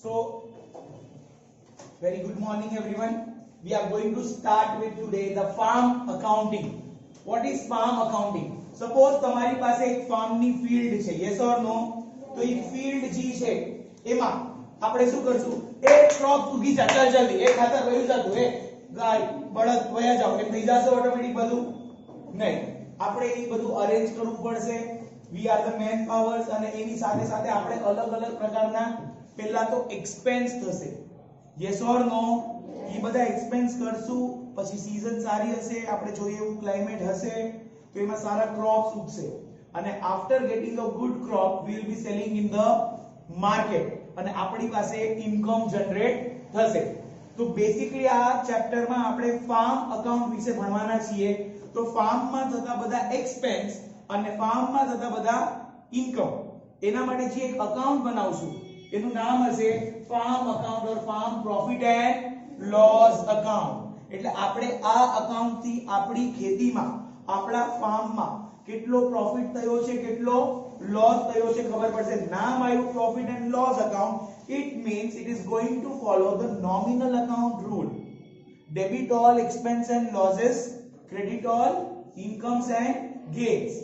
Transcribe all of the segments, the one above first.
So, very good morning everyone. We are going to start with today the farm accounting. What is farm accounting? Suppose તમારી પાસે એક farm ની field છે, yes or no? તો એ field જે છે એમાં આપણે શું કરશું? એક crop ઉગી જા, ચાલ જલ્દી એક ખાતર વયું જાતું, એ ગાય બળદ વયા જાવ, એમ થઈ જશે ઓટોમેટિક બધું? નહીં, આપણે એ બધું અરેન્જ કરવું પડશે. We are the man powers અને એની સાથે સાથે આપણે અલગ અલગ પ્રકારના પહેલા તો એક્સપેન્સ થશે, yes or no? એ બધા એક્સપેન્સ કરશું, પછી સીઝન સારી હશે, આપણે જોઈએ એવું ક્લાઇમેટ હશે તો એમાં સારા ક્રોપ્સ ઉગશે અને after getting a good crop we will be selling in the market અને આપણી પાસે ઇન્કમ જનરેટ થશે. તો બેસિકલી આ ચેપ્ટરમાં આપણે ફાર્મ અકાઉન્ટ વિશે ભણવાના છીએ. તો ફાર્મમાં થતા બધા એક્સપેન્સ અને ફાર્મમાં થતા બધા ઇન્કમ, એના માટે જે એક અકાઉન્ટ બનાવશું એનું નામ હશે farm account or farm profit and loss account. એટલે આપણે આ અકાઉન્ટ થી આપણી ખેતીમાં, આપણા ફાર્મમાં કેટલો પ્રોફિટ થયો છે, કેટલો લોસ થયો છે ખબર પડશે. નામ આવ્યું profit and loss account, it means it is going to follow the nominal account rule. Debit all expense and losses, credit all incomes and gains.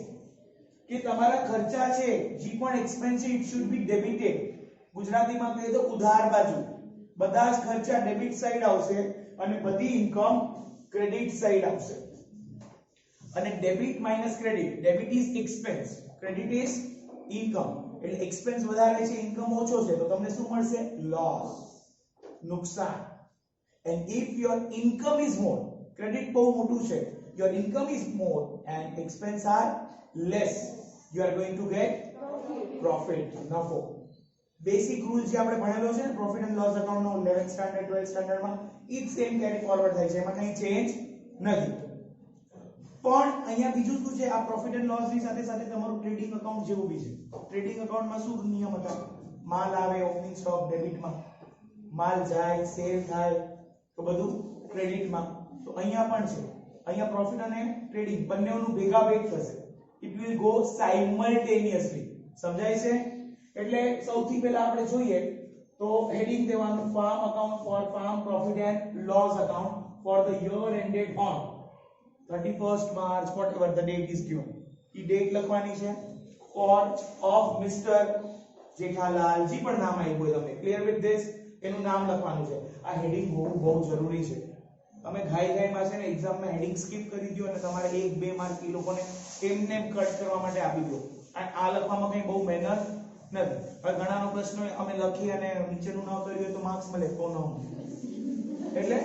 કે તમારા ખર્ચા છે, જે પણ એક્સપેન્સ છે, it should be debited. ગુજરાતીમાં કહીએ તો ઉધાર બાજુ, બધા જ ખર્ચા ડેબિટ સાઈડ આવશે અને બધી ઇન્કમ ક્રેડિટ સાઈડ આવશે. અને debit minus credit, debit is expense, credit is income. એટલે એક્સપેન્સ વધારે છે, ઇન્કમ ઓછો છે, તો તમને શું મળશે? લોસ, નુકસાન. and if your income is more, credit બહુ મોટું છે, your income is more and expense are less, you are going to get profit, નફો. બેસિક રૂલ જે આપણે ભણેલો છે ને પ્રોફિટ એન્ડ લોસ અકાઉન્ટ નો 11th સ્ટાન્ડર્ડ 12th સ્ટાન્ડર્ડ માં, ઈ સેમ કેરી ફોરવર્ડ થાય છે, એમાં કંઈ ચેન્જ નથી. પણ અહીંયા બીજું શું છે, આ પ્રોફિટ એન્ડ લોસ ની સાથે સાથે તમારું ટ્રેડિંગ અકાઉન્ટ જેવું બી છે. ટ્રેડિંગ અકાઉન્ટમાં શું નિયમ હતા? માલ આવે ઓપનિંગ સ્ટોક ડેબિટમાં, માલ જાય સેલ થાય તો બધું ક્રેડિટમાં. તો અહીંયા પણ છે, અહીંયા પ્રોફિટ અને ટ્રેડિંગ બંનેનું ભેગા ભેગ થશે. It will go સાઇમલ્ટેનિયસલી. સમજાય છે? એટલે સૌથી પહેલા આપણે જોઈએ તો હેડિંગ દેવાનું farm account for farm profit and loss account for the year ended on 31st March whatever the date is given. ઈ ડેટ લખવાની છે. ફોર ઓફ મિસ્ટર જેઠાલાલ, જે પણ નામ આવ્યું હોય તમને, ક્લિયર વિથ ધીસ, એનું નામ લખવાનું છે. આ હેડિંગ બહુ જરૂરી છે. તમે ઘાઈમાં છે ને એક્ઝામમાં હેડિંગ સ્કીપ કરી દો અને તમારે 1-2 માર્ક એ લોકોને એમને કટ કરવા માટે આપી દો. આ લખવામાં કઈ બહુ મહેનત નથી. હવે ઘણાનો પ્રશ્ન અમે લખી અને નીચેનું ન કર્યું હોય તો માર્ક્સ મળે તો ન. એટલે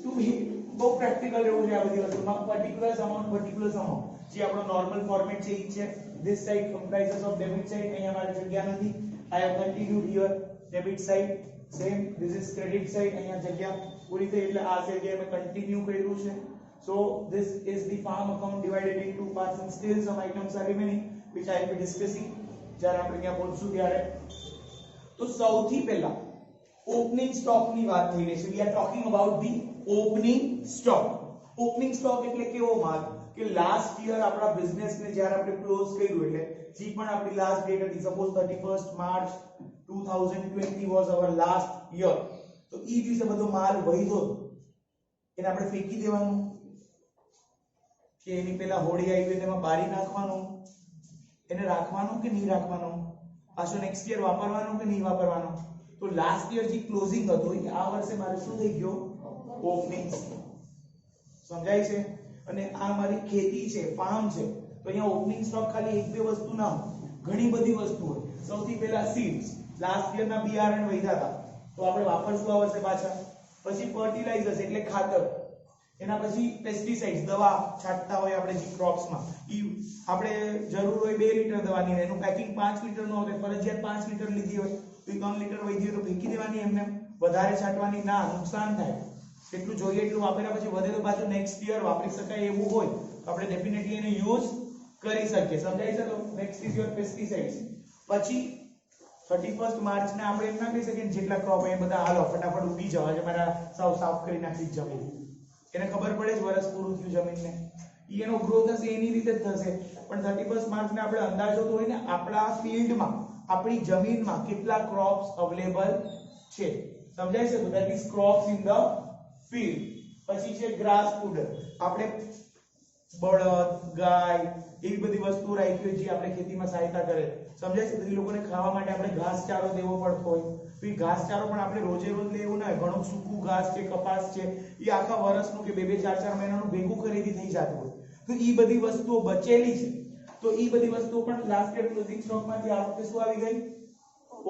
ટુ બી બહુ પ્રેક્ટિકલ રહેવું છે આ બધી વસ્તુમાં. પર્ટિક્યુલર અમાઉન્ટ જે આપણો નોર્મલ ફોર્મેટ છે ઈ છે. This side comprises of debit side, અહીંયા મારે જગ્યા નથી, I have continued here. Debit side same, this is credit side, અહીંયા જગ્યા પૂરી થઈ એટલે આ જગ્યાએ મેં કન્ટિન્યુ કર્યું છે. So this is the farm account divided in two parts and still some items are remaining which I will be discussing જ્યારે આપણે ત્યાં પહોંચશું ત્યારે. તો સૌથી પહેલા ઓપનિંગ સ્ટોક ની વાત થઈ રહી છે. we are talking about the opening stock. Opening stock એટલે કેવો માલ કે લાસ્ટ યર આપણા બિઝનેસ ને જ્યારે આપણે ક્લોઝ કર્યું, એટલે જે પણ આપણી લાસ્ટ ડેટ હતી, suppose 31st March 2020 was our last year, તો ઈ દિવસે બધો માલ વહીધો એને આપણે ફેંકી દેવાનું કે એની પહેલા હોળી આવી હોય તેમાં બારી નાખવાનું, એને રાખવાનું કે નહીં રાખવાનું, પાછો નેક્સ્ટ યર વાપરવાનું કે નહીં વાપરવાનું. તો લાસ્ટ યર જે ક્લોઝિંગ હતું એ આ વર્ષે મારે શું થઈ ગયો? ઓપનિંગ. સમજાય છે? અને આ મારી ખેતી છે, ફાર્મ છે, તો અહીંયા ઓપનિંગ સ્ટોક ખાલી 1-2 વસ્તુ ના, ઘણી બધી વસ્તુ હોય. સૌથી પહેલા સીડ્સ, લાસ્ટ યર ના બિયારણ વધ્યા હતા તો આપણે વાપરશું આ વર્ષે પાછા. પછી ફર્ટિલાઇઝર્સ એટલે ખાતર, એના પછી પેસ્ટિસાઇડ્સ, દવા છાંટતા હોય આપણે જે ક્રોપ્સમાં, ઈ આપણે જરૂર હોય 2 લીટર દવાની, એનું પેકિંગ 5 લીટર નો હોય, ફરજિયાત 5 લીટર લીધી હોય તો 3 લીટર વધી હોય તો ફેંકી દેવાની, એમને વધારે છાંટવાની ના, નુકસાન થાય. એટલું જોઈએ એટલું વાપર્યા પછી વધે તો પાછું નેક્સ્ટ યર વાપરી શકાય એવું હોય તો આપણે ડેફિનેટલી એને યુઝ કરી શકીએ. સમજાય છે? તો નેક્સ્ટ ઇઝ યોર પેસ્ટિસાઇડ્સ. પછી 31st માર્ચ ને આપણે એમ ના કહી શકીએ જેટલા ક્રોપ એ બધા હાલો ફટાફટ ઉડી જાવ, આજે મારા સાવ સાફ કરી નાખી જમીન. એને ખબર પડે જ વર્ષ પૂરું થયું જમીનને, ઈ એનો ગ્રોથ હશે એની રીતે જ થશે. પણ 31st માર્ચ ને આપણે અંદાજો તો હોય ને આપણા ફિલ્ડમાં, આપણી જમીનમાં કેટલા ક્રોપ્સ અવેલેબલ છે. સમજાય છે? તો that is crops in the field. પછી છે grass fodder. આપણે બળદ, ગાય એવી બધી વસ્તુ રાખી હોય જે આપણે ખેતીમાં સહાયતા કરે. સમજાય છે? તો એ લોકોને ખાવા માટે આપણે ઘાસચારો દેવો પડતો હોય. તો એ ઘાસચારો પણ આપણે રોજે રોજ લેવું ના હોય. ઘણું સૂકું ઘાસ છે, કપાસ છે, એ આખા વર્ષનું કે 2-2, 4-4 મહિનાનું ભેગું ખરીદી થઈ જતું હોય. તો એ બધી વસ્તુઓ બચેલી છે. તો એ બધી વસ્તુઓ પણ લાસ્ટ યર ક્લોઝિંગ સ્ટોકમાંથી આ વખતે શું આવી ગઈ?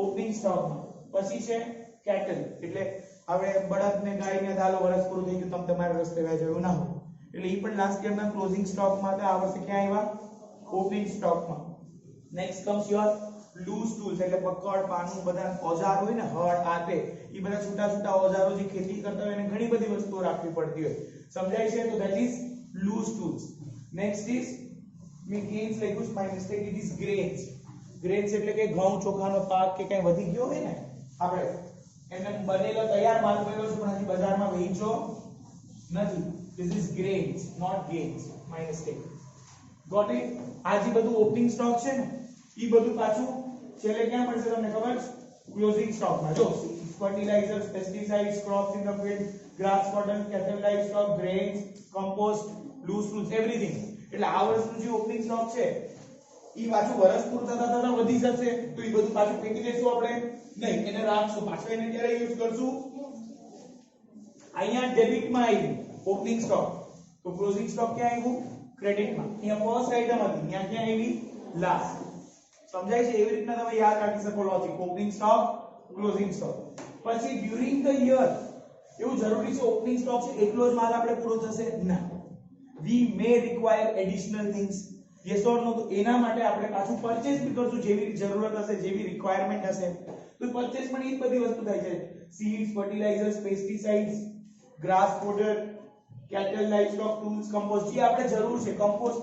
ઓપનિંગ સ્ટોકમાં. પછી છે કેટલ, એટલે આપણે બળદ ને ગાય ને દાલો વર્ષ પૂરું થઈ ગયું, તમે તમારા રસ્તે વહી જાવ એવું ના હોય. એટલે એ પણ લાસ્ટ યર ના ક્લોઝિંગ સ્ટોકમાં હતા. આ વર્ષે ક્યાં આવ્યા? ઓપનિંગ સ્ટોકમાં. Next comes your loose tools, એટલે પકડ, પાનું, બધા ઓજાર હોય ને, હળ, આતે, એ બધા છૂટા છૂટા ઓજારો જે ખેતી કરતા હોય એને ઘણી બધી વસ્તુઓ રાખવી પડતી હોય. સમજાય છે? તો that is loose tools. Next is me gains, like which my mistake, it is grains. Grains એટલે કે ઘઉં ચોખાનો પાક કે કઈ વધી ગયો હોય ને, આપણે એને બનેલો તૈયાર માલ મળ્યો છે પણ હજી બજારમાં વેચો નથી. This is grains, not gains. My mistake. Got it? આ જે બધું ઓપનિંગ સ્ટોક છે ને, એ બધું પાછું છેલ્લે ક્યાં પડશે તમને ખબર છે? ક્લોઝિંગ સ્ટોકમાં. જો fertilizers, pesticides, crops in the field, grass cotton, cattle livestock, grains, compost, loose tools, everything. એટલે આ વર્ષનું જે ઓપનિંગ સ્ટોક છે ઈ પાછું વર્ષ પૂરું થતા વધી જશે. તો ઈ બધું પાછું ફેંકી દેશું આપણે નહીં, એને રાખશું. પાછું એને ક્યારે યુઝ કરશું? અહીંયા ડેબિટ માં આવ્યું ઓપનિંગ સ્ટોક, તો ક્લોઝિંગ સ્ટોક ક્યાં આવ્યું? ક્રેડિટ માં. અહીંયા ફર્સ્ટ આઈટમ હતી, અહીંયા ક્યાં આવી? લાસ્ટ. સમજાય છે? એવી રીતના તમે યાદ રાખી શકો logic. Opening stock, closing stock. પછી ડ્યુરિંગ ધ યર એવું જરૂરી છે ઓપનિંગ સ્ટોક છે એટલો જ માલ આપણે પૂરો થશે ના. we may require additional things. yes or no? તો એના માટે આપણે પાછું પરચેસ બી કરશું જેવી જરૂરત હશે, જેવી રિક્વાયરમેન્ટ હશે. તો પરચેસ પણ એ બધી વસ્તુ થાય છે. seeds, fertilizers, pesticides, grass fodder, cattle livestock tools, compost, જે આપણે જરૂર છે. compost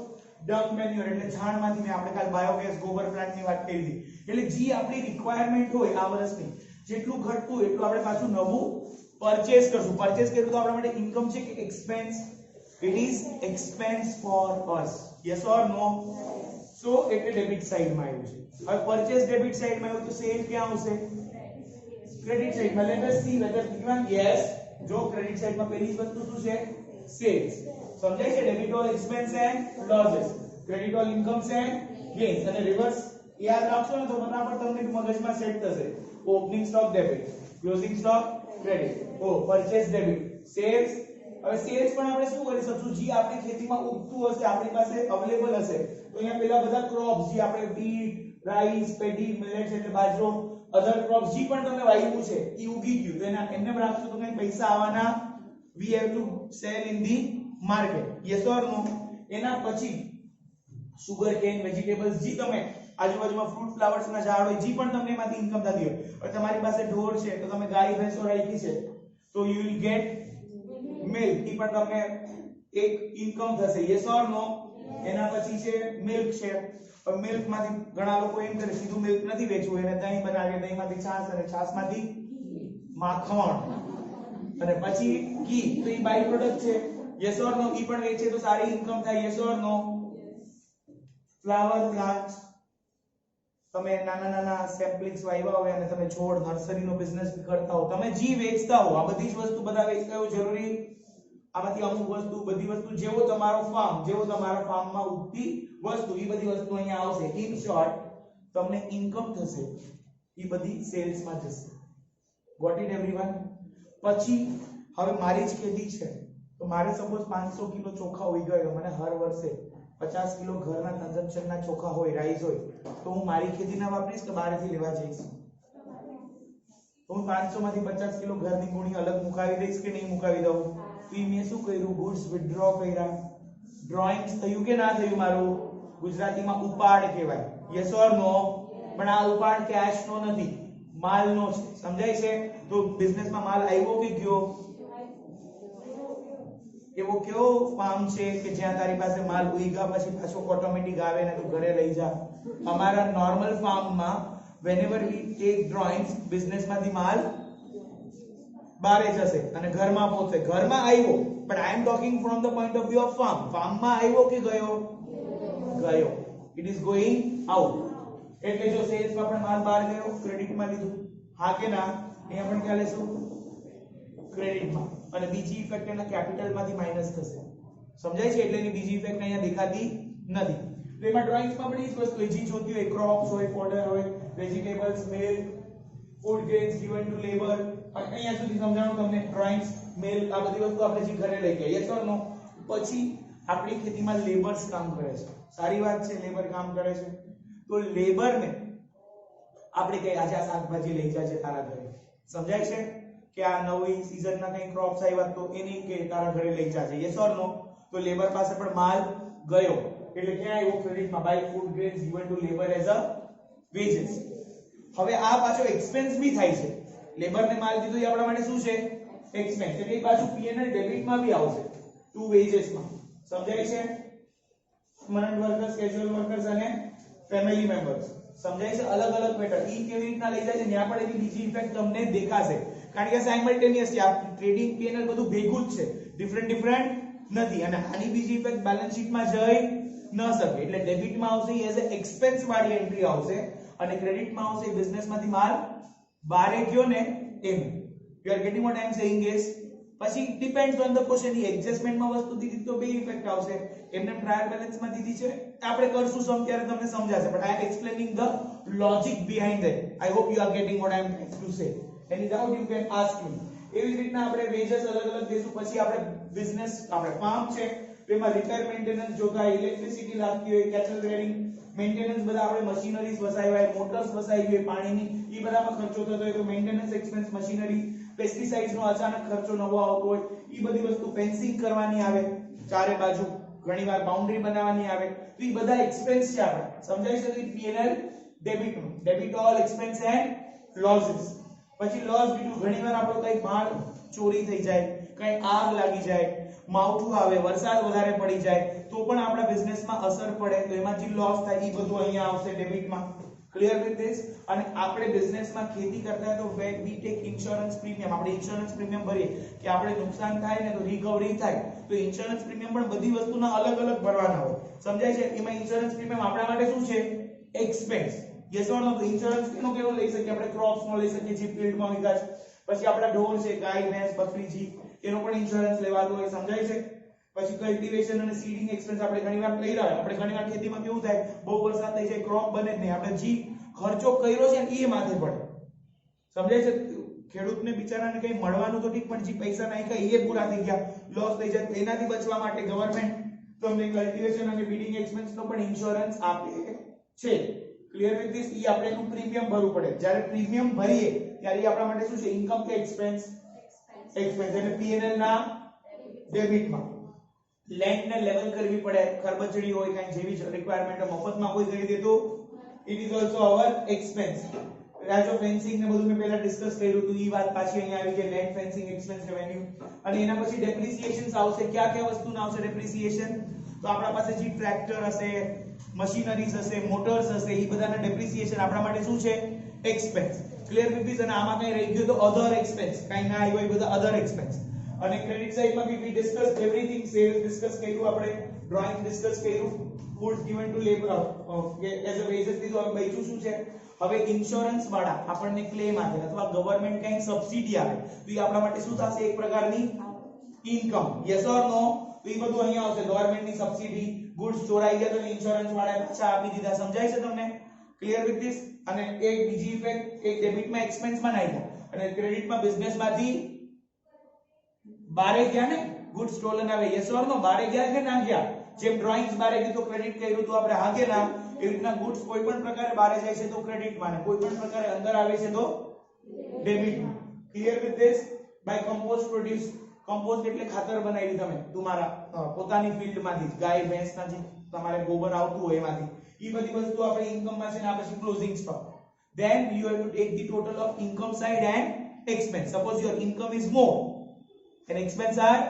dung manure એટલે છાણમાંથી આપણે કાલ બાયોગેસ ગોબર પ્લાન્ટ ની વાત કરી હતી. એટલે જે આપણી રિક્વાયરમેન્ટ હોય આ વર્ષની, જેટલું ઘટતું એટલું આપણે પાછું નવું પરચેસ કરશું. પરચેસ કર્યું તો આપણા માટે ઇન્કમ છે કે expense? It is expense for us. Yes or no? So એટલે ડેબિટ સાઈડ માં આવ્યું છે. હવે પરચેસ ડેબિટ સાઈડ માં આવ્યું તો સેલ ક્યાં આવશે? ક્રેડિટ સાઈડ માં. Let us see whether given yes. જો ક્રેડિટ સાઈડ માં પહેલી જ વસ્તુ શું છે? સેલ્સ. સમજાય છે? Debit all expense and losses, credit all incomes and gains. અને રિવર્સ યાદ રાખશો ને તો બરાબર તમને મગજમાં સેટ થશે. Opening stock debit, closing stock credit, purchase debit, sales. હવે સેલ્સ પણ આપણે શું કરી શકશું? જે આપણી ખેતીમાં ઉગતું હશે, આપણી પાસે અવેલેબલ હશે. તો અહીંયા પેલા બધા ક્રોપ્સ જે આપણે બીટ, રાઈસ, પેડી, મિલેટ્સ એટલે બાજરો, અધર ક્રોપ્સ જે પણ તમે વાવ્યું છે એ ઉગી ગયું, તો એના એમને રાખશું તો કઈ પૈસા આવવાના. we have to sell in the market. yes or no? એના પછી સુગર કેન, વેજીટેબલ્સ, જે તમે આજુબાજુમાં ફ્રૂટ ફ્લાવર્સ ના ઝાડ હોય, જે પણ તમને એમાંથી ઇન્કમ થતી હોય. હવે તમારી પાસે ઢોર છે તો તમે ગાય ભેંસો રાખી છે તો you will get મિલ્ક, ઈ પણ તમને એક ઇન્કમ થશે. યસ ઓર નો? એના પછી છે મિલ્ક છે. હવે મિલ્ક માંથી ઘણા લોકો એમ કરે સીધું મિલ્ક નથી વેચવું, એને દહીં બનાવે, દહીંમાંથી છાશ, અને છાશમાંથી માખણ, અને પછી ઘી, તો ઈ બાય પ્રોડક્ટ છે. Yes or no? ઈ પણ વેચે તો સારી ઇન્કમ થાય. Yes or no? Flower plant, તમે નાના નાના સેમ્પલિંગ્સ વાવ્યા હોય અને તમે છોડ નર્સરીનો બિઝનેસ કરતા હો, તમે જી વેચતા હો, આ બધી જ વસ્તુ બધા વેચતા હોય જરૂરી? આમાંથી અમુક વસ્તુ, બધી વસ્તુ જેવો તમારો ફાર્મ, જેવો તમારા ફાર્મમાં ઉગતી વસ્તુ, એ બધી વસ્તુ અહીંયા આવશે. ઇન શોર્ટ તમને ઇન્કમ થશે, એ બધી સેલ્સમાં જશે. Got it everyone? પછી હવે મારી જ ખેતી છે તો મારે સપોઝ 500 કિલો ચોખા ઉઈ ગયો, મને હર વર્ષે 50 કિલો ઘરના કન્ઝમ્પશનના ચોખા હોય, રાઈસ હોય, તો હું મારી ખેતીના વાપરીશ કે બહારથી લેવા જઈશ? તો હું 500 માંથી 50 કિલો ઘરની ગુણી અલગ મુકાવી દઈશ કે નહીં મુકાવી દઉં? તો મેં શું કર્યું? ગુડ્સ વિથડ્રો કર્યા. ડ્રોઈંગ્સ થયું કે ના થયું મારું? ગુજરાતીમાં ઉપાડ કહેવાય. યસ ઓર નો? પણ આ ઉપાડ કેશનો નથી, માલનો છે. સમજાય છે? તો બિઝનેસમાં માલ આવ્યો કે ગયો? એવો કયો ફાર્મ છે કે જ્યાં તારી પાસે માલ ઉઈગા પછી પાછો ઓટોમેટિક આવે ને તું ઘરે લઈ જા? અમારા નોર્મલ ફાર્મમાં whenever we take drawings, બિઝનેસમાંથી માલ બારે જશે અને ઘરમાં પહોંચે. ઘરમાં આવ્યો, but I am talking from the point of view of farm. ફાર્મમાં આવ્યો કે ગયો? ગયો. It is going out. એટલે જો સેલ્સમાં પણ માલ બહાર ગયો, ક્રેડિટમાં લીધું, હા કે ના? અહીંયા પણ ક્યાં લેશું ક્રેડિટમાં અને બીજી ઇફેક્ટ એના કેપિટલમાંથી માઈનસ થશે સમજાય છે એટલે એની બીજી ઇફેક્ટ અહીંયા દેખાતી નથી તો એમાં ડ્રોઈંગ્સમાં પણ એ જ વસ્તુ જે જોતી હોય ક્રોપ્સ હોય ફોડર હોય vegetables meal food grains given to labour અહીંયા સુધી સમજાણું તમને ડ્રોઈંગ્સ મેલ આ બધી વસ્તુ આપણે જે ઘરે લઈ ગયા યસ ઓર નો પછી આપણી ખેતીમાં લેબર્સ કામ કરે છે સારી વાત છે લેબર કામ કરે છે તો લેબરને આપણે કઈ આજે આ શાકભાજી લઈ જાય છે તારા ઘરે સમજાય છે કે આ નવી સીઝનના કઈ ક્રોપ્સ આવ્યા તો એની કે તારા ઘરે લઈ જાય યસ ઓર નો તો લેબર પાસે પણ માલ ગયો એટલે ક્યાં આવ્યો ક્રેડિટમાં by food grains given to labour as a wages હવે આ પાછો એક્સપેન્સ બી થાય છે લેબરને માલ દીધો એ આપણા માટે શું છે એક્સપેન્સ એટલે એ પાછું પીએનએલ ડેબિટમાં બી આવશે ટુ વેजेसમાં સમજાય છે પરમનન્ટ વર્કર્સ કેઝ્યુઅલ વર્કર્સ અને ફેમિલી મેમ્બર્સ સમજાય છે અલગ અલગ મેથડ ઈ કેવી રીતના લઈ જાય છે ત્યાં પણ એની બીજી ઇફેક્ટ તમને દેખાશે કારણ કે સાયમલ્ટેનિયસલી આ ટ્રેડિંગ પીએનએલ બધું ભેગું જ છે ડિફરન્ટ નથી અને આની બીજી ઇફેક્ટ બેલેન્સ શીટમાં જઈ ન શકે એટલે ડેબિટમાં આવશે એઝ અ એક્સપેન્સ વાળી એન્ટ્રી આવશે અને ક્રેડિટમાં આવશે બિઝનેસમાંથી માલ બારે ગયો ને એમ you are getting what I am saying is પછી ડિપેન્ડ્સ ઓન ધ ક્વેશ્ચન ઈ એડજસ્ટમેન્ટમાં વસ્તુ દીધી તો બે ઇફેક્ટ આવશે એમને ટ્રાયલ બેલેન્સમાં દીધી છે આપણે કરશું સમ ત્યારે તમને સમજાશે but I am explaining the logic behind that I hope you are getting what I am trying to say any doubt you can ask me એવી જ રીતના આપણે વેजेस અલગ અલગ દેશું પછી આપણે બિઝનેસ આપણે ફાર્મ છે એમાં રિપેર મેન્ટેનન્સ જોતા ઇલેક્ટ્રિસિટી લાગતી હોય કેટલ રેડિંગ મેન્ટેનન્સ બધા આપણે મશીનરીઝ વસાવ્યા હોય મોટર્સ વસાવી હોય પાણીની ઈ બધામાં ખર્ચો થતો હોય તો મેન્ટેનન્સ એક્સપેન્સ મશીનરી પેસ્ટિસાઇડ્સ નો અચાનક ખર્ચો નવો આવતો હોય ઈ બધી વસ્તુ ફેન્સિંગ કરવાની આવે ચારે બાજુ ઘણીવાર બાઉન્ડરી બનાવવાની આવે તો ઈ બધા એક્સપેન્સ છે આપણે સમજાય છે તો પીએનએલ ડેબિટ નું debit all expense and losses પછી લોસ બીજું ઘણીવાર આપણો કઈ માલ ચોરી થઈ જાય કઈ આગ લાગી જાય માવઠું આવે વરસાદ વધારે પડી જાય તો પણ આપણા બિઝનેસમાં અસર પડે તો એમાં જે લોસ થાય એ બધું અહીંયા આવશે ડેબિટમાં ક્લિયર વિથ ધીસ અને આપણે બિઝનેસમાં ખેતી કરતા હોય તો when we take insurance premium આપણે ઇન્સ્યોરન્સ પ્રીમિયમ ભરીએ કે આપણે નુકસાન થાય ને તો રિકવરી થાય તો ઇન્સ્યોરન્સ પ્રીમિયમ પણ બધી વસ્તુના અલગ અલગ ભરવાના હોય સમજાય છે એમાં ઇન્સ્યોરન્સ પ્રીમિયમ આપણા માટે શું છે એક્સપેન્સ યસ ઓર નો તો ઇન્સ્યોરન્સ કેવો લઈ શકીએ આપણે ક્રોપ્સ નો લઈ શકીએ જે ફિલ્ડમાં વિકાસ પછી આપણા ઢોર છે ગાય ભેંસ બકરી જી એનો પણ ઇન્સ્યોરન્સ લેવાનો હોય સમજાય છે પછી કલ્ટિવેશન અને સીડિંગ એક્સપેન્સ આપણે ઘણીવાર લઈ રહ્યા આપણે ઘણીવાર ખેતીમાં કેવું થાય બહુ વરસાદ થઈ જાય ક્રોપ બને જ નહીં આપણે જી ખર્ચો કર્યો છે એ માથે પડે સમજાય છે ખેડૂતને બિચારાને કઈ મળવાનું તો ઠીક પણ જે પૈસા નાખ્યા એ પૂરા થઈ ગયા લોસ થઈ જાય એનાથી બચવા માટે ગવર્નમેન્ટ તમને કલ્ટિવેશન અને વીડિંગ એક્સપેન્સ નો પણ ઇન્સ્યોરન્સ આપે છે ક્લિયર વિથ ધીસ ઈ આપણે એનું પ્રીમિયમ ભરવું પડે જ્યારે પ્રીમિયમ ભરીએ ત્યારે ઈ આપણા માટે શું છે ઇન્કમ કે એક્સપેન્સ એક્સપેન્સ એટલે પીએનએલ ના ડેબિટમાં લેન્ડ ને લેવલ કરવી પડે ખરબચડી હોય કાઈ જેવી રિક્વાયરમેન્ટ મફતમાં કોઈ કરી દે તો it is also our expense રાજો ફેન્સિંગ ને બધું મેં પહેલા ડિસ્કસ કર્યું હતું ઈ વાત પાછી અહીંયા આવી કે લેન્ડ ફેન્સિંગ એક્સપેન્સ રેવન્યુ અને એના પછી ડેપ્રિસિએશન્સ આવશે કયા વસ્તુના આવશે ડેપ્રિસિએશન તો આપણા પાસે જે ટ્રેક્ટર હશે મશીનરીઝ હશે મોટર્સ હશે ઈ બધાના ડેપ્રિસિએશન આપણા માટે શું છે એક્સપેન્સ ક્લિયર વિથ ધીસ અને આમાં કઈ રહી ગયું તો અધર એક્સપેન્સ કઈ ના આવ્યું એ બધા અધર એક્સપેન્સ અને ક્રેડિટ સાઈડમાં બી we discuss everything sales discuss કર્યું આપણે ડ્રોઈંગ ડિસ્કસ કર્યું food given to labour as a wages દીધું હવે બચ્યું શું છે હવે ઇન્સ્યોરન્સ વાળા આપણને ક્લેમ આપે અથવા ગવર્નમેન્ટ કઈ સબસિડી આપે તો એ આપણા માટે શું થશે એક પ્રકારની ઇન્કમ યસ ઓર નો તો એ બધું અહીંયા આવશે ગવર્નમેન્ટની સબસિડી ગુડ્સ ચોરાઈ ગયા તો ઇન્સ્યોરન્સ વાળાએ પાછા આપી દીધા સમજાય છે તમને ક્લિયર વિથ ધીસ અને એક બીજી ઇફેક્ટ એક ડેબિટમાં એક્સપેન્સમાં નાખ્યા અને ક્રેડિટમાં બિઝનેસમાંથી બારે ગયા ને ગુડ સ્ટોલન આવે યસ ઓર નો બારે ગયા કે ના ગયા જેમ ડ્રોઈંગ્સ બારે ગઈ તો ક્રેડિટ કર્યું તો આપણે હાગે ના એવી રીતના ગુડ્સ કોઈ પણ પ્રકારે બારે જાય છે તો ક્રેડિટ માં કોઈ પણ પ્રકારે અંદર આવે છે તો ડેબિટ માં clear with this by compost produce compost એટલે ખાતર બનાવી તમે તમારા પોતાની ફિલ્ડમાંથી ગાય ભેંસના જે તમારે ગોબર આવતું હોય એમાંથી ઈ બધી વસ્તુ આપણે ઇન્કમ માં છે ને આ પછી closing stock then you have to take the total of income side and expense suppose your income is more and expense are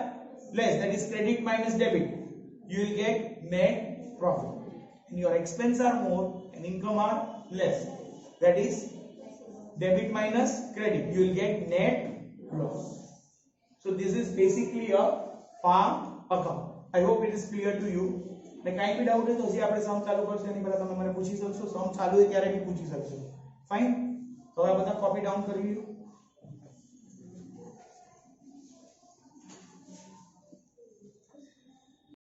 less that is credit minus debit you will get net profit and your expense are more and income are less that is debit minus credit you will get net loss so this is basically a farm account I hope it is clear to you ને કાઈ બી doubt હોય તો હજી આપણે સમ ચાલુ કરશું એની પહેલા તમે મને પૂછી શકશો સમ ચાલુ હોય ત્યારે બી પૂછી શકશો ફાઇન તો આ બધા કોપી ડાઉન કરી લ્યો